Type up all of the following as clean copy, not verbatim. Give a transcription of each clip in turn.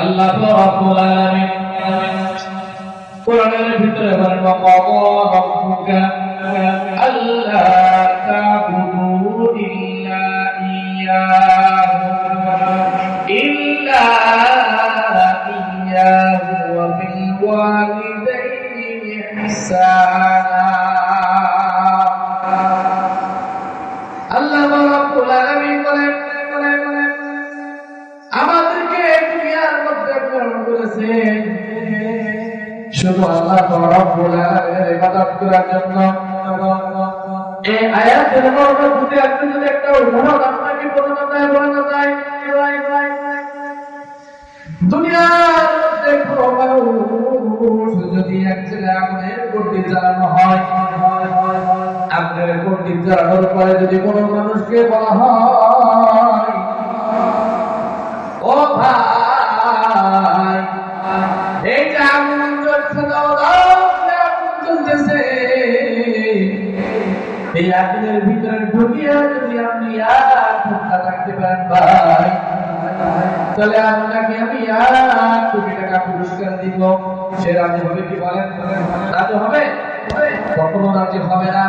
আল্লাহ রাব্বুল আলামিন কোরআনের ভিতরে বলেন ওয়াকাদা রাব্বুকা আল্লা তা'বুদু ইল্লা ইয়্যাহু ওয়া বিল ওয়ালিদাইনি ইহসানা। আল্লাহ রাব্বুল আলামিন বলেন আমাদেরকে দুনিয়ার মধ্যে প্রেরণ করেছেন শুধু আল্লাহ রাব্বুল আলামিনের ইবাদত করার জন্য। এই আয়াতের মধ্যে আপনি যদি একটা উদাহরণ আপনাকে বোঝানো যায় দুনিয়ার মধ্যে কোনো মানুষ যদি এক জায়গায় আগুনের গণ্ডি জ্বালানো হয়, আগুনের গণ্ডি জ্বালানোর পরে যদি কোনো মানুষকে বলা হয় ও ভাই এই যে আগুন জ্বলতেছে এই আগুনের ভিতরে ঢুকিয়ে যদি আপনি আর থাকতে পারেন ভাই, তাহলে আপনাকে আমি 1 কোটি টাকা পুরস্কার দিব। সে রাজি হবে কি বলেন? রাজি হবে? কখনো রাজি হবে না।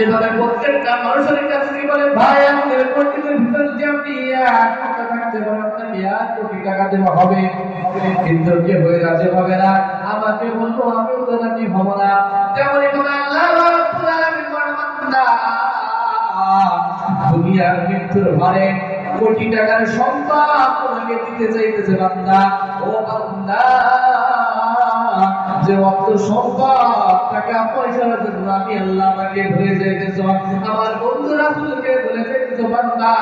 এভাবে প্রত্যেকটা মানুষের কাছে কি বলে ভাই আমাদের কোটির ভিতরে যদি আপনি 1 টাকা থাকতে পারেন আপনাকে 1 কোটি টাকা দেওয়া হবে, কিন্তু কে হয়ে রাজি হবে না? আমাকে বলবো আমিও তো রাজি হব না। তেমনই ভাবে আল্লাহ রাব্বুল আলামিন বান্দা দুনিয়ার মৃত্যুর ভয়ে কোটি টাকার সম্পদ তোমাকে দিতে চাইতেছে বান্দা। ও বান্দা যে অর্থ সম্পদ টাকা পয়সার জন্য আমি আল্লাহ আমাকে ভুলে যাইতেছ, আমার বন্ধু রাসূলকে ভুলে যাইতেছ বান্দা।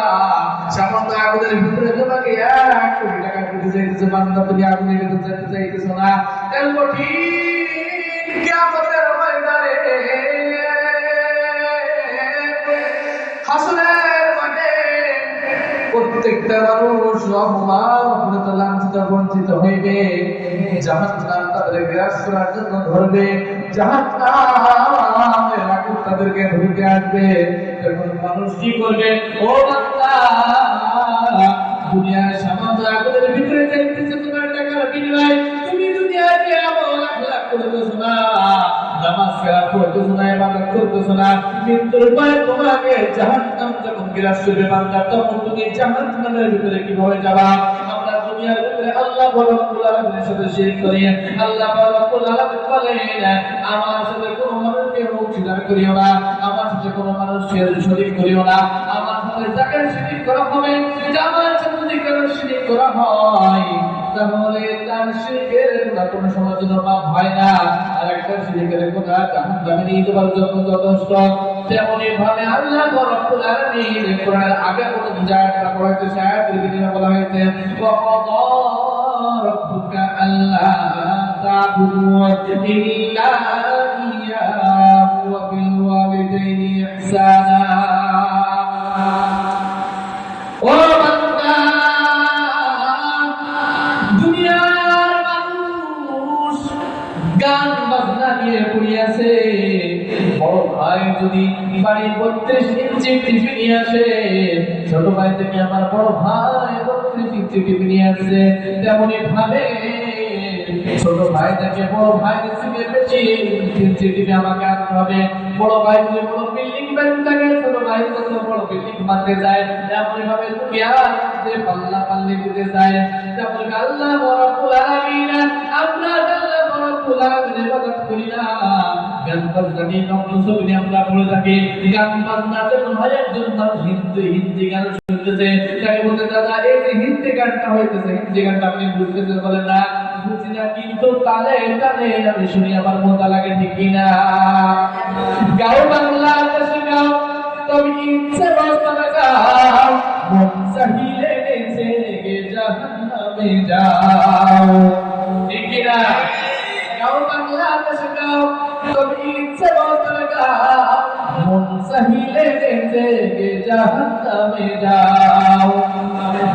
সামান্য আগুনের ভিতরে তোমাকে 1 কোটি টাকা দিতে চাইতেছ বান্দা, তুমি আগুনের ভিতরে যেতে চাইতেছ না। কাল কঠিন কিয়ামতের ময়দানে হাসরের মাঠে প্রত্যেকটা মানুষ অপমানিত লাঞ্ছিত বঞ্চিত হইবে। জাহান্নাম তাদের গ্রাস করার জন্য ধরবে, জাহান্নামের আগুন তাদেরকে ধরতে আসবে। তখন মানুষ কি করবে? ও বান্দা দুনিয়ার সামান্য আগুনের ভিতরে যাইতেছে তোমার টাকার বিনিময়ে, তুমি দুনিয়ায় যে আমল আখলাক করতেছ না, নামাজ কালাম করতেছ না, ইবাদত করতেছ না, মৃত্যুর পরে তোমাকে জাহান্নাম যখন গ্রাস করবে বান্দা, তখন তুমি জাহান্নামের ভিতরে কিভাবে যাবা? আমরা দুনিয়ার ভিতরে আল্লাহ রাব্বুল আলামিনের সাথে শিরক করি। আল্লাহ রাব্বুল আলামিন বলেন আমার সাথে কোনো মানুষকে অংশীদার করিও না, আমার সাথে কোনো মানুষকে শরীক করিও না। আমার সাথে যাকে শিরক করা হবে, আমার সাথে যদি কারো শিরক করা হয় তাহলে তার শিরকের কোনো সময়ের জন্য মাফ হয় না, আর একটা শিরকের গুনাহ জাহান্নামে নিয়ে যাওয়ার জন্য যথেষ্ট। তেমনি ভাবে আল্লাহ রাব্বুল আলামিন কোরআনের আগে কোন জায়গাটা পড়াতে আয়াতের ভিতরে বলা হয়েছে ওয়াকাদা রাব্বুকা আল্লা তা'বুদু ইল্লা ইয়্যাহু ওয়া বিল ওয়ালিদাইনি ইহসানা। ও বান্দা দুনিয়ার মানুষ গান বাজনা নিয়ে পড়িয়াছে, বড় ভাই যদি বাড়ি 32 ইঞ্চি টিভি নিয়ে আসে, ছোট ভাই থেকে আমার বড় ভাই 32 ইঞ্চি টিভি নিয়ে আসে, তেমনি ভাবে ছোট ভাই থেকে বড় ভাই বেশি ইঞ্চি টিভি আমাকে আনতে হবে। বড় ভাই যদি বড় বিল্ডিং বানাতে থাকে, ছোট ভাই যত বড় বিল্ডিং বানাতে যায়, তেমনি ভাবে তুমি আর পাল্লা পাল্লি দিতে যায়। তেমনি আল্লাহ রাব্বুল আলামিন আমরা আল্লাহ রাব্বুল আলামিনের ইবাদত করি না, গান বাজনা নিয়ে নকশবি আমরা পড়ে থাকি। গান বাজনা যখন হয় একজন মানুষ হিন্দি গান শুনতেছে, তাকে বলতে দাদা এই যে হিন্দি গানটা হইতেছে, হিন্দি গানটা আপনি বুঝতেছেন? বলে না বুঝি না, কিন্তু তালে তালে আমি শুনি আমার মজা লাগে, ঠিক কিনা? গাও বাংলা দেশে গাও, তবে ইচ্ছে বাজনা গাও, মন চাহিলে গে জাহান্নামে যাও, ঠিক কিনা? গাও বাংলা দেশে গাও, তবে ইচ্ছে বাজনা গাও, মন চাহিলে গে জাহান্নামে যাও।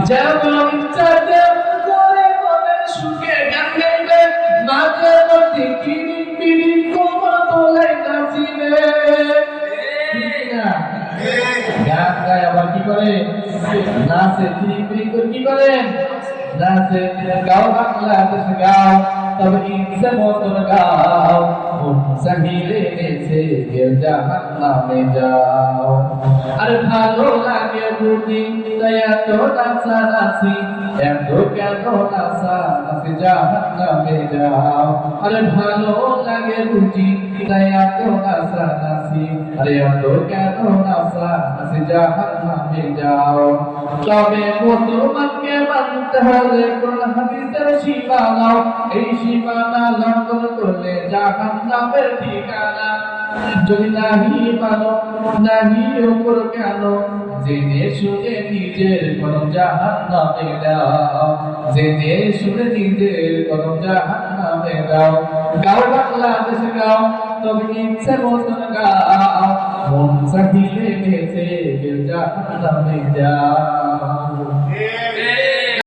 যেমন ইচ্ছা তেমন করে মনের সুখে গান গাইবে, মাঝে মধ্যে কিরিং বিরিং কোমা তোলাই নাচিবে, গান গায় আবার কি করে? নাচে, কিরিং বিরিং করে কি করে? নাচে গাও বাংলাদেশ গাও তবে ইচ্ছে মতন গাও মন চাহিলে নেচে কেউ জাহান্নামে যাও আর ভালো লাগে বুঝি তাই এত নাচানাচি এত কেন নাচানাচি জাহান্নামে যাও আরে ভালো লাগে বুঝি তাই এত নাচানাচি আরে এত কেন নাচানাচি জাহান্নামে যাও তবে মুসলমানকে মানতে হলে কোরআন হাদিসের সীমানা এই সীমানা লঙ্ঘন করলে জাহান্নামের ঠিকানা যদি নাহি মানো নাহি ওপর কেন জেনে শুনে নিজের কলম জাহান্নামে দাও জেনে শুনে নিজের কলম জাহান্নামে দাও গাও বাংলাদেশ গাও তবে ইচ্ছে মতন গাও মন চাহিলে নেচে জাহান্নামে যাও